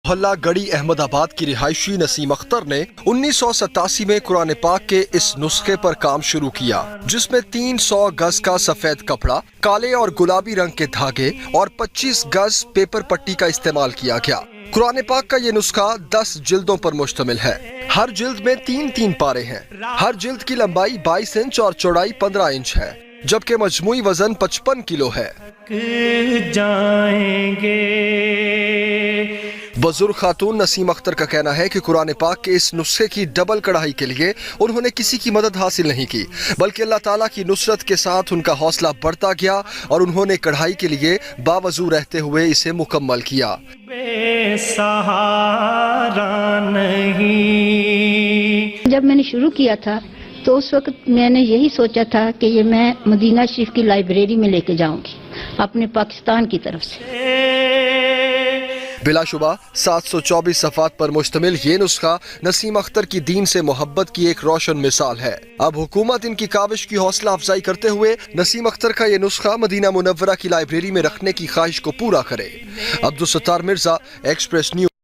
محلہ گڑی احمد آباد کی رہائشی نسیم اختر نے 1987 میں قرآن پاک کے اس نسخے پر کام شروع کیا، جس میں 300 گز کا سفید کپڑا، کالے اور گلابی رنگ کے دھاگے اور 25 گز پیپر پٹی کا استعمال کیا گیا۔ قرآن پاک کا یہ نسخہ 10 جلدوں پر مشتمل ہے۔ ہر جلد میں 3 پارے ہیں۔ ہر جلد کی لمبائی 22 انچ اور چوڑائی 15 انچ ہے، جبکہ مجموعی وزن 55 کلو ہے۔ بزرگ خاتون نسیم اختر کا کہنا ہے کہ قرآن پاک کے اس نسخے کی ڈبل کڑھائی کے لیے انہوں نے کسی کی مدد حاصل نہیں کی، بلکہ اللہ تعالیٰ کی نصرت کے ساتھ ان کا حوصلہ بڑھتا گیا اور انہوں نے کڑھائی کے لیے باوضو رہتے ہوئے اسے مکمل کیا۔ بے سہارا نہیں۔ جب میں نے شروع کیا تھا تو اس وقت میں نے یہی سوچا تھا کہ یہ میں مدینہ شریف کی لائبریری میں لے کے جاؤں گی اپنے پاکستان کی طرف سے۔ بلا شبہ 724 صفحات پر مشتمل یہ نسخہ نسیم اختر کی دین سے محبت کی ایک روشن مثال ہے۔ اب حکومت ان کی کاوش کی حوصلہ افزائی کرتے ہوئے نسیم اختر کا یہ نسخہ مدینہ منورہ کی لائبریری میں رکھنے کی خواہش کو پورا کرے۔ Abdul Sattar Mirza, express news.